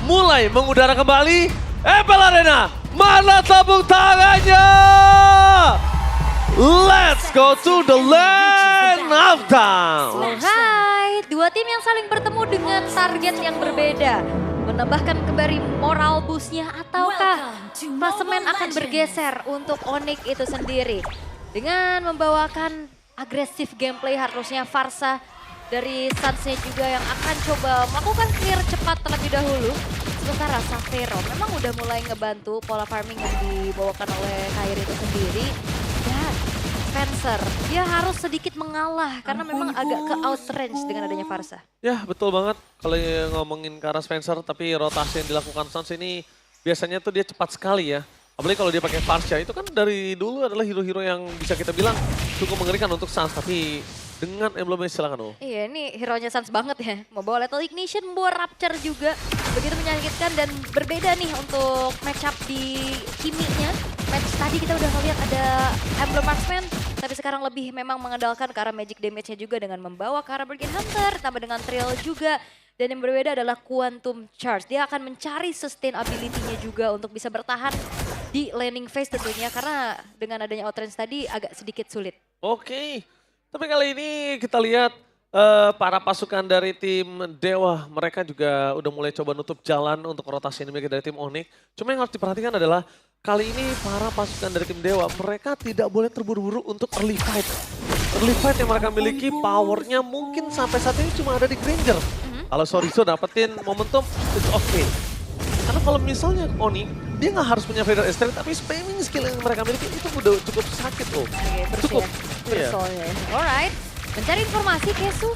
mulai mengudara kembali. Ebel Arena, mana tepuk tangannya? Let's go to the land of down. Alright, dua tim yang saling bertemu dengan target yang berbeda. Menambahkan kembali moral boostnya ataukah klasemen akan bergeser untuk Onyx itu sendiri. Dengan membawakan agresif gameplay harusnya Farsa dari Suns-nya juga yang akan coba melakukan clear cepat terlebih dahulu. Sementara Xavero memang udah mulai ngebantu pola farming yang dibawakan oleh Kairi itu sendiri. Dan Spencer, dia harus sedikit mengalah karena memang agak ke outrange dengan adanya Farsa. Ya betul banget kalau ngomongin ke arah Spencer, tapi rotasi yang dilakukan Suns ini biasanya tuh dia cepat sekali ya. Apalagi kalau dia pakai Farsha, itu kan dari dulu adalah hero-hero yang bisa kita bilang cukup mengerikan untuk Suns, tapi dengan emblemnya silakan dulu. Iya, ini hero-nya Suns banget ya. Membawa Lethal Ignition, membawa Rapture juga. Begitu menyakitkan dan berbeda nih untuk match up di Kimi-nya. Match tadi kita udah ngeliat ada Emblem Marksman, tapi sekarang lebih memang mengandalkan ke arah magic damage-nya juga dengan membawa ke arah Brigand Hunter, tambah dengan Trill juga. Dan yang berbeda adalah Quantum Charge. Dia akan mencari sustain ability-nya juga untuk bisa bertahan di laning phase tentunya. Karena dengan adanya outrange tadi agak sedikit sulit. Oke, tapi kali ini kita lihat para pasukan dari tim Dewa, mereka juga udah mulai coba nutup jalan untuk rotasi enemy dari tim Onyx. Cuma yang harus diperhatikan adalah kali ini para pasukan dari tim Dewa, mereka tidak boleh terburu-buru untuk early fight. Early fight yang mereka miliki powernya mungkin sampai saat ini cuma ada di Granger. Kalau Sorizo dapetin momentum, it's okay. Karena kalau misalnya Onyx, dia nggak harus punya Vader Esther, tapi spamming skill yang mereka miliki itu udah cukup sakit loh. Cukup. Iya. Alright, mencari informasi Kesu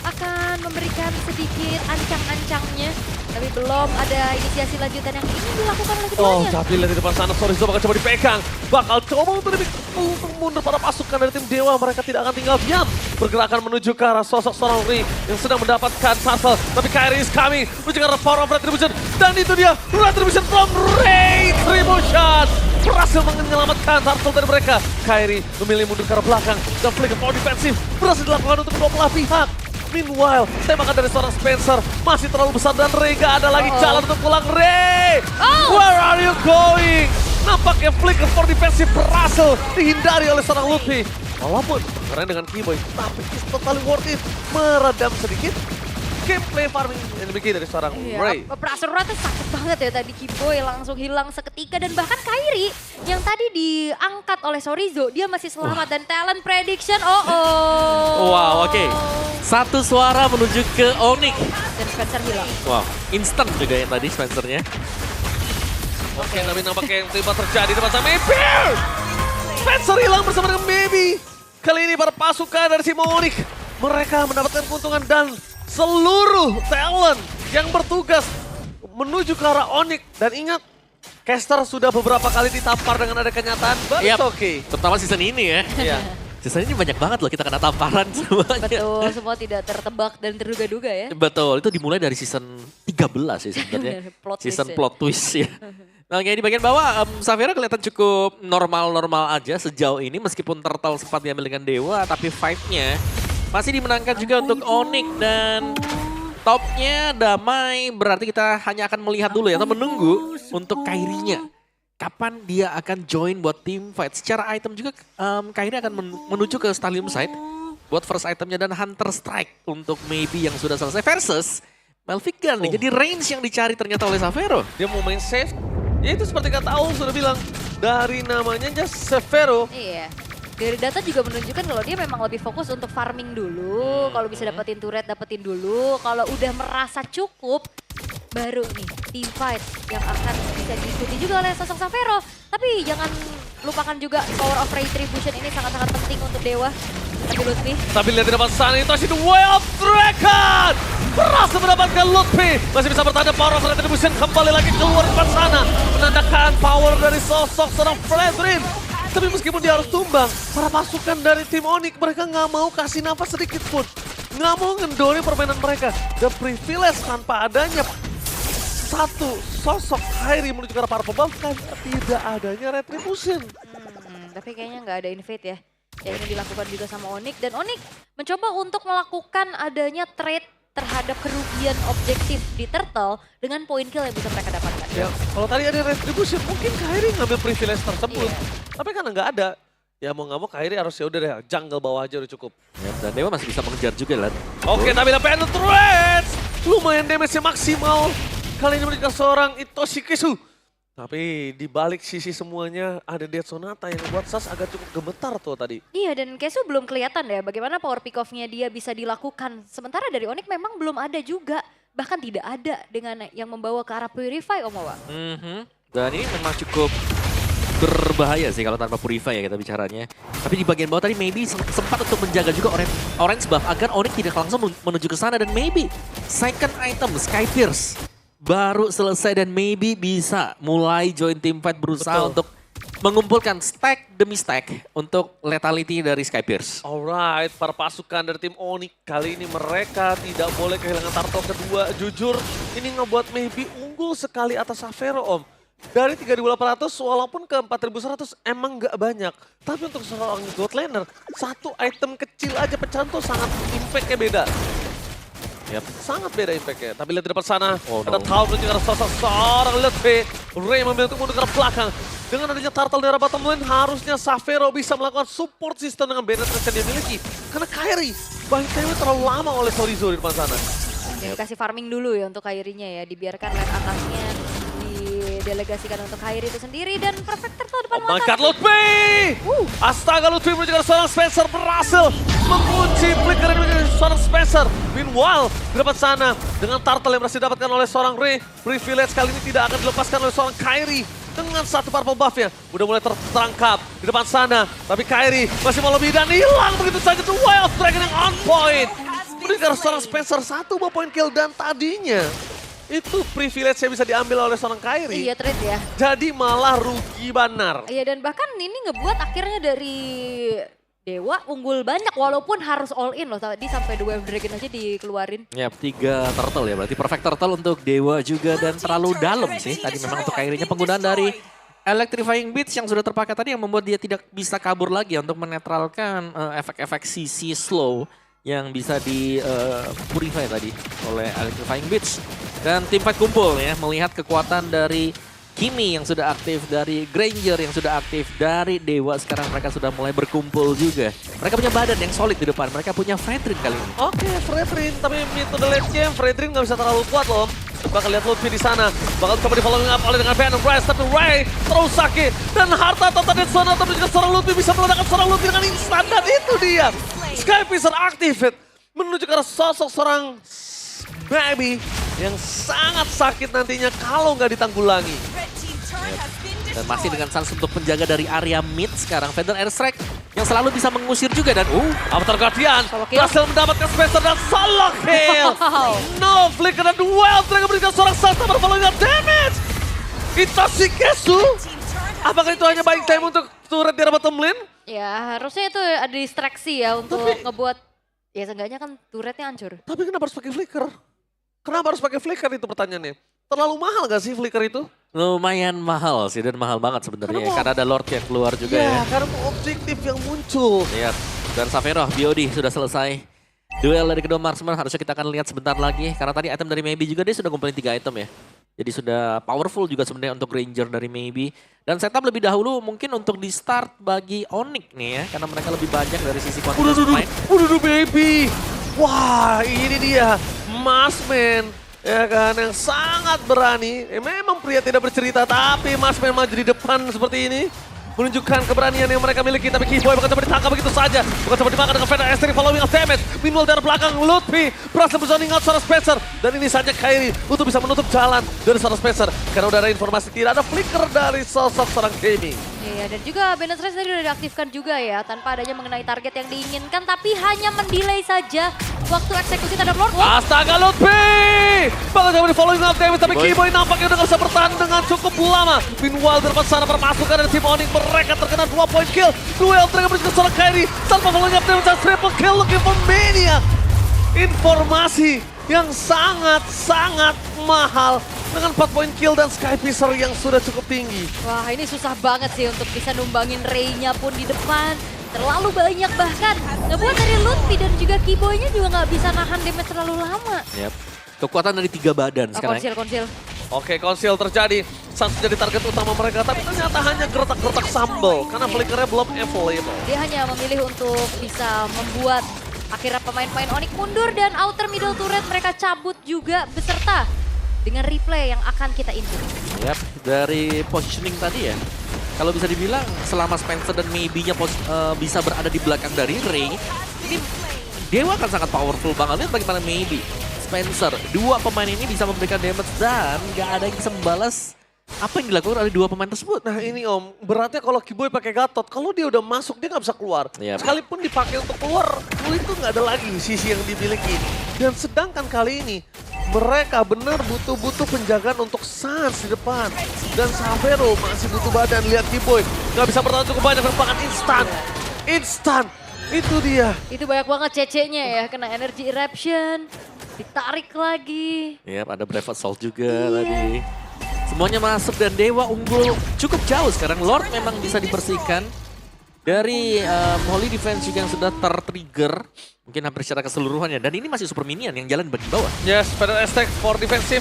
akan memberikan sedikit ancang-ancangnya. Tapi belum ada inisiasi lanjutan yang ingin dilakukan oleh Oh, keduanya. tapi lihat di depan sana Sorizo bakal coba dipegang. Bakal coba untuk mundur para pasukan dari tim Dewa. Mereka tidak akan tinggal diam. Bergerakan menuju ke arah sosok seorang Ri yang sedang mendapatkan Turtle. Tapi Kairi is coming menuju ke arah Power of Retribution. Dan itu dia Retribution from Retribution. Berhasil menyelamatkan Turtle dari mereka. Kairi memilih mundur ke arah belakang. Dan flicker power defensif berhasil dilakukan untuk kedua belah pihak. Meanwhile, tembakan dari seorang Spencer masih terlalu besar dan Ray gak ada lagi jalan untuk pulang. Ray, where are you going? Nampaknya flicker for defensive berhasil dihindari oleh seorang Lutfi. Walaupun keren dengan Keyboy, tapi it's totally worth it. Meredam sedikit gameplay farming yang dimiliki dari seorang Ray. Perasaan Rata sakit banget ya tadi Kiboy langsung hilang seketika. Dan bahkan Kairi yang tadi diangkat oleh Sorizo, dia masih selamat. Dan talent prediction, Wow, oke. Satu suara menuju ke Onyx. Dan Spencer hilang. Wow, instant juga yang tadi Spencernya. Oke, tapi nampaknya yang tiba terjadi di depan sana Maybe. Spencer hilang bersama dengan Baby. Kali ini para pasukan dari tim Onyx, mereka mendapatkan keuntungan dan seluruh talent yang bertugas menuju ke arah Onyx. Dan ingat, caster sudah beberapa kali ditampar dengan ada kenyataan, but it's okay. Terutama season ini ya. Iya. Season ini banyak banget loh kita kena tamparan semuanya. Betul, semua tidak tertebak dan terduga-duga ya. Betul, itu dimulai dari season 13 ya sebenarnya. Plot twist Season ya. plot twist ya. Nah, kayak di bagian bawah, Xavero kelihatan cukup normal-normal aja sejauh ini. Meskipun Turtle sempat diambil dengan Dewa, tapi fight-nya masih dimenangkan juga untuk Onyx. Dan topnya damai, berarti kita hanya akan melihat dulu ya, atau menunggu untuk Kairi-nya. Kapan dia akan join buat team fight. Secara item juga Kairi akan menuju ke Stallium Side buat first itemnya dan Hunter Strike untuk Maybe yang sudah selesai versus Malfigan nih. Jadi range yang dicari ternyata oleh Xavero. Dia mau main safe. Ya itu seperti kata Aul sudah bilang, dari namanya aja Xavero. Iya. Dari data juga menunjukkan kalau dia memang lebih fokus untuk farming dulu. Kalau bisa dapetin turret, dapetin dulu. Kalau udah merasa cukup, baru nih team fight yang akan bisa diikuti juga oleh sosok Xavero. Tapi jangan lupakan juga power of retribution ini sangat-sangat penting untuk Dewa. Tapi Lutfi. Tapi lihat di depan sana itu masih the way of Dragon. Berhasil mendapatkan Lutfi. Masih bisa bertanda power of retribution kembali lagi keluar di depan sana. Menandakan power dari sosok seorang Fredrin. Tapi meskipun dia harus tumbang, para pasukan dari tim Onyx mereka nggak mau kasih nafas sedikit pun. Nggak mau ngendori permainan mereka. The privilege tanpa adanya satu sosok Kairi menuju ke arah para pembalap kan tidak adanya retribution. Tapi kayaknya nggak ada invade ya. Yang ini dilakukan juga sama Onyx. Dan Onyx mencoba untuk melakukan adanya trade terhadap kerugian objektif di Turtle dengan poin kill yang bisa mereka dapatkan. Ya, kalau tadi ada retribution, mungkin Kairi ngambil privilege tersebut. Iya. Tapi karena nggak ada, ya mau nggak mau Kairi harus ya udah deh, jungle bawah aja udah cukup. Yap, dan Dewa masih bisa mengejar juga lah. Oke, tapi ada penetrate. Lumayan damage-nya maksimal. Kali ini menunjukkan seorang Itoshi Kisu. Tapi di balik sisi semuanya ada Dead Sonata yang membuat Sas agak cukup gemetar tuh tadi. Iya, dan Kesu belum kelihatan ya bagaimana power pick off-nya dia bisa dilakukan. Sementara dari Onyx memang belum ada juga. Bahkan tidak ada dengan yang membawa ke arah Purify, Omawa. Dan ini memang cukup berbahaya sih kalau tanpa Purify ya kita bicaranya. Tapi di bagian bawah tadi maybe sempat untuk menjaga juga orange buff agar Onyx tidak langsung menuju ke sana. Dan maybe second item Sky Pierce baru selesai dan maybe bisa mulai join team fight berusaha untuk mengumpulkan stack demi stack untuk lethality dari Sky Pierce. Alright, para pasukan dari tim Onyx kali ini mereka tidak boleh kehilangan turtle kedua. Jujur, ini ngebuat maybe unggul sekali atas Xavero, Om. Dari 3.800 walaupun ke 4.100 emang nggak banyak. Tapi untuk seorang God Laner, satu item kecil aja pecahan tuh sangat impact-nya beda. Yap. Sangat beda impact-nya. Tapi lihat di depan sana, Oh, ada no. Taul menunjukkan sosok seorang Lutfi. Ray memilih untuk mundur ke belakang. Dengan adanya turtle dari bottom lane, harusnya Xavero bisa melakukan support system dengan penetration yang dia miliki. Karena Kairi, bangkainya terlalu lama oleh Sorizo di depan sana. Ya, kasih farming dulu ya untuk Kairinya ya. Dibiarkan lane atasnya didelegasikan untuk Kairi itu sendiri. Dan perfect turtle depan Oh my mata. god, Lutfi! Astaga, Lutfi menunjukkan seorang Spencer berhasil mengunci flicker dari seorang Spencer. Meanwhile, di depan sana, dengan turtle yang berhasil didapatkan oleh seorang Ray, privilege kali ini tidak akan dilepaskan oleh seorang Kairi. Dengan satu purple buff-nya, udah mulai tertangkap di depan sana. Tapi Kairi masih mau lebih dan hilang begitu saja tuh Wild Dragon yang on point. Menunjukkan seorang Spencer 1 poin kill dan tadinya itu privilege yang bisa diambil oleh seorang Kairi. Iya, trade ya. Jadi malah rugi benar. Iya, dan bahkan ini ngebuat akhirnya dari Dewa unggul banyak walaupun harus all in loh. Tadi sampai The Wave Dragon aja dikeluarin. Yap, 3 turtle ya berarti perfect turtle untuk Dewa juga dan terlalu dalam sih. Tadi memang untuk Kairinya penggunaan dari Electrifying Beats yang sudah terpakai tadi yang membuat dia tidak bisa kabur lagi untuk menetralkan efek-efek CC slow yang bisa di purify tadi oleh Electrifying Beats. Dan tim fight kumpul ya melihat kekuatan dari Kimi yang sudah aktif, dari Granger yang sudah aktif, dari Dewa sekarang mereka sudah mulai berkumpul juga. Mereka punya badan yang solid di depan, mereka punya Fredrin kali ini. Oke, Fredrin, tapi mid to the late game, Fredrin nggak bisa terlalu kuat loh. Bakal lihat Lutfi di sana, bakal coba di following up oleh dengan Venom Rise, tapi Ray terus sakit. Dan harta total dari sana, tapi juga seorang Lutfi bisa meledakkan seorang Lutfi dengan instan, dan itu dia. Sky Piercer activate, menuju ke arah sosok seorang baby yang sangat sakit nantinya kalau nggak ditanggulangi. Dan masih dengan chance untuk penjaga dari area mid sekarang. Feather Airstrike yang selalu bisa mengusir juga dan Avatar Guardian Solo kill. berhasil mendapatkan Spencer dan solo kill. Wow. No flicker dan Wild Dragon memberikan seorang Sasta berfollowing up damage. Itoshi Kesu. Apakah itu hanya buying time untuk turret di arah bottom lane? Ya harusnya itu ada distraksi ya untuk ngebuat, ya seenggaknya kan turretnya hancur. Tapi kenapa harus pakai flicker? Kenapa harus pakai flicker itu pertanyaannya? Terlalu mahal gak sih flicker itu? lumayan mahal sih dan mahal banget sebenarnya Kenapa? karena ada Lord yang keluar juga ya. Karena objektif yang muncul. Lihat, dan Xavero, BOD sudah selesai. Duel dari kedua marksman harusnya kita akan lihat sebentar lagi. Karena tadi item dari Maybe juga dia sudah ngumpulin 3 item ya. Jadi sudah powerful juga sebenarnya untuk Ranger dari Maybe. Dan setup lebih dahulu mungkin untuk di start bagi Onyx nih ya. Karena mereka lebih banyak dari sisi kuantitas pemain. Udah baby. Wah ini dia Masman. Ya kan, yang sangat berani. Memang pria tidak bercerita, tapi Masman maju di depan seperti ini. Menunjukkan keberanian yang mereka miliki, tapi Keyboy bukan coba ditangkap begitu saja. Bukan coba dimakan dengan Fender Esteri following up damage. Meanwhile dari belakang Lutfi berhasil berzoning out seorang Spencer. Dan ini saja Kairi untuk bisa menutup jalan dari seorang Spencer. Karena udah ada informasi tidak ada flicker dari sosok seorang gaming. Iya, dan juga Bandit Race tadi udah diaktifkan juga ya, tanpa adanya mengenai target yang diinginkan, tapi hanya mendelay saja waktu eksekusi terhadap Lord. Wah, Astaga Lutfi! Bakal coba di following up damage, tapi Keyboy nampaknya udah gak bisa bertahan dengan cukup lama. Meanwhile di depan sana permasukan dari tim Onyx, mereka terkena 2 point kill. Duel mereka berhasil seorang Kairi, tanpa following up damage dan triple kill looking for Maniac. Informasi yang sangat-sangat mahal dengan 4 point kill dan Sky Piercer yang sudah cukup tinggi. wah ini susah banget sih untuk bisa numbangin Ray-nya pun di depan. terlalu banyak bahkan. Ngebuat dari Lutfi dan juga Keyboy-nya juga nggak bisa nahan damage terlalu lama. Yap. Kekuatan dari 3 badan sekarang. Konsil. Oke, konsil terjadi. Sans jadi target utama mereka, tapi ternyata hanya gertak-gertak sambal karena flickernya belum available. Dia hanya memilih untuk bisa membuat akhirnya pemain-pemain Onyx mundur dan outer middle turret mereka cabut juga beserta dengan replay yang akan kita input. Yap, dari positioning tadi ya. Kalau bisa dibilang selama Spencer dan maybe-nya bisa berada di belakang dari Ray, ini Dewa akan sangat powerful banget. Lihat bagaimana maybe Spencer, dua pemain ini bisa memberikan damage dan nggak ada yang bisa membalas apa yang dilakukan oleh dua pemain tersebut. Nah ini Om, beratnya kalau Keyboy pakai Gatot, kalau dia udah masuk dia nggak bisa keluar. Yep. Sekalipun dipakai untuk keluar, itu nggak ada lagi sisi yang dimiliki. Dan sedangkan kali ini, mereka benar butuh penjagaan untuk Sans di depan. Dan Xavero masih butuh badan, lihat Keyboy. Nggak bisa bertahan cukup banyak, bahkan instan. Itu dia. Itu banyak banget CC-nya ya, kena energy eruption, ditarik lagi. Yap, ada Brave Assault juga tadi. Semuanya masuk dan Dewa unggul cukup jauh sekarang. Lord memang bisa dibersihkan dari Holy Defense juga yang sudah tertrigger. Mungkin hampir secara keseluruhannya. Dan ini masih super minion yang jalan bagian bawah. Yes, Spider Attack for defensive.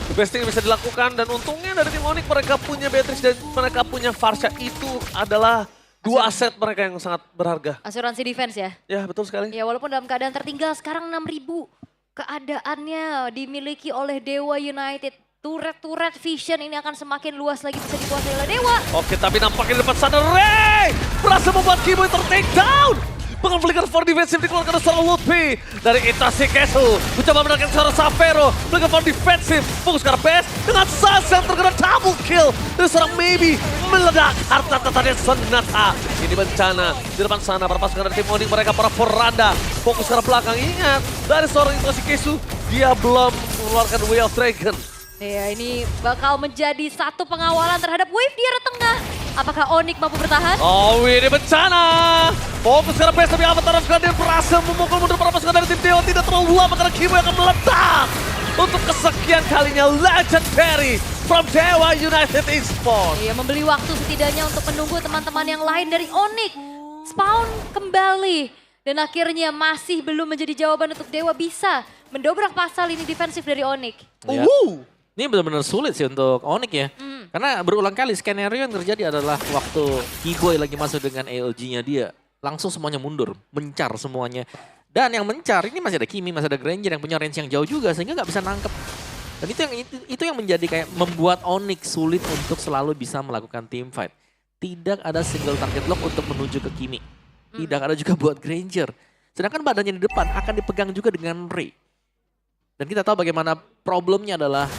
The best thing yang bisa dilakukan. Dan untungnya dari tim Onyx mereka punya Beatrix dan mereka punya Farsha. Itu adalah dua aset mereka yang sangat berharga. Asuransi defense ya? Ya, betul sekali. Ya walaupun dalam keadaan tertinggal sekarang 6.000. Keadaannya dimiliki oleh Dewa United. Turret vision ini akan semakin luas lagi bisa dikuasai oleh Dewa. Oke, tapi nampaknya di depan sana Ray berhasil membuat Keyboy ter-take down. Dengan flicker for defensive dikeluarkan oleh seorang Lutfi. Dari Itachi Kesu mencoba mendapatkan seorang Xavero. Flicker for defensive, fokus ke arah base dengan Sans yang terkena double kill. Dan seorang Maybe meledak harta tatanan Sonata. Ini bencana di depan sana para pasukan dari tim Onyx mereka para Poranda. Fokus ke arah belakang, ingat dari seorang Itachi Kesu dia belum mengeluarkan Way of Dragon. Ya ini bakal menjadi satu pengawalan terhadap wave di arah tengah. Apakah Onyx mampu bertahan? Oh ini bencana. Fokus ke arah base tapi Avatar of Guardian berhasil memukul mundur para pasukan dari tim Dewa. Tidak terlalu lama karena Keyboy akan meledak. Untuk kesekian kalinya Legendary from Dewa United Esports. Iya membeli waktu setidaknya untuk menunggu teman-teman yang lain dari Onyx. Spawn kembali. Dan akhirnya masih belum menjadi jawaban untuk Dewa bisa mendobrak pasal ini defensif dari Onyx. Ya. Ini benar-benar sulit sih untuk Onyx ya. Karena berulang kali skenario yang terjadi adalah waktu Keyboy lagi masuk dengan ALG-nya dia. Langsung semuanya mundur, mencar semuanya. Dan yang mencar ini masih ada Kimi, masih ada Granger yang punya range yang jauh juga sehingga nggak bisa nangkep. Dan itu yang menjadi kayak membuat Onyx sulit untuk selalu bisa melakukan team fight. Tidak ada single target lock untuk menuju ke Kimi. Tidak ada juga buat Granger. Sedangkan badannya di depan akan dipegang juga dengan Ray. Dan kita tahu bagaimana problemnya adalah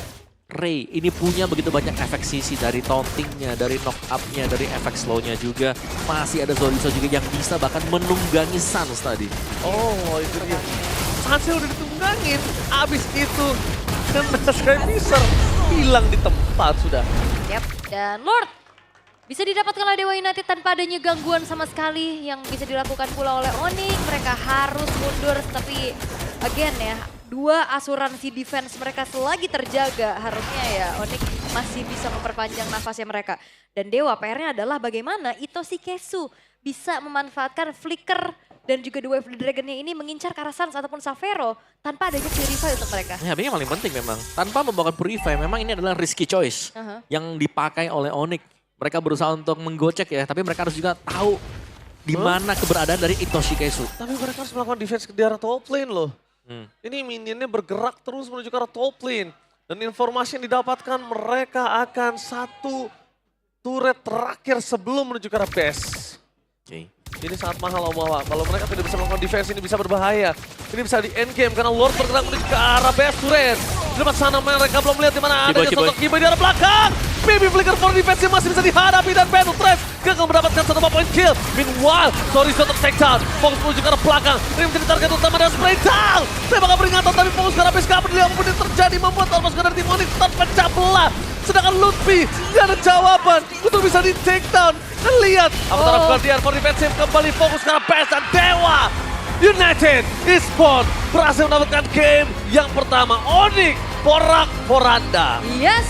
Ray ini punya begitu banyak efek sisi dari tauntingnya, dari knock up-nya, dari efek slow-nya juga. Masih ada Zorizo juga yang bisa bahkan menunggangi Sans tadi. Oh itu dia. Sans udah ditunggangin. Abis itu kena Sky Wizard hilang di tempat sudah. Yap, dan Lord bisa didapatkan oleh Dewa United tanpa adanya gangguan sama sekali yang bisa dilakukan pula oleh Onyx. Mereka harus mundur tapi again ya, dua asuransi defense mereka selagi terjaga harusnya ya Onyx masih bisa memperpanjang nafasnya mereka. Dan Dewa PR-nya adalah bagaimana Itachi Kesu bisa memanfaatkan flicker dan juga The Wave Dragon-nya ini mengincar ke arah Sans ataupun Xavero tanpa adanya Purify untuk mereka. Ya, ini yang paling penting memang. Tanpa membawa Purify memang ini adalah risky choice yang dipakai oleh Onyx. Mereka berusaha untuk menggocek ya, tapi mereka harus juga tahu di mana keberadaan dari Itachi Kesu. Tapi mereka harus melakukan defense ke daerah top lane loh. Ini minionnya bergerak terus menuju ke arah top lane. Dan informasi yang didapatkan mereka akan satu turret terakhir sebelum menuju ke arah base. Ini sangat mahal Omawa. Kalau mereka tidak bisa melakukan defense ini bisa berbahaya. Ini bisa di end game karena Lord bergerak menuju ke arah base turret. Di depan sana mereka belum melihat di mana ada sosok Keyboy di arah belakang. Baby flicker for defense masih bisa dihadapi dan Beno Trash gagal mendapatkan satu point kill. Meanwhile, Zorizo untuk take down. Fokus menuju ke arah belakang. Ini menjadi target utama dan spray down. Tembakan peringatan tapi fokus ke arah base cover. Apapun yang terjadi membuat pasukan dari tim Onyx terpecah belah. Sedangkan Lutfi tidak ada jawaban untuk bisa di take down. Dan lihat, Avatar of Guardian for defensive kembali fokus ke arah base dan Dewa United Esports berhasil mendapatkan game yang pertama. Onyx porak-poranda. Yes.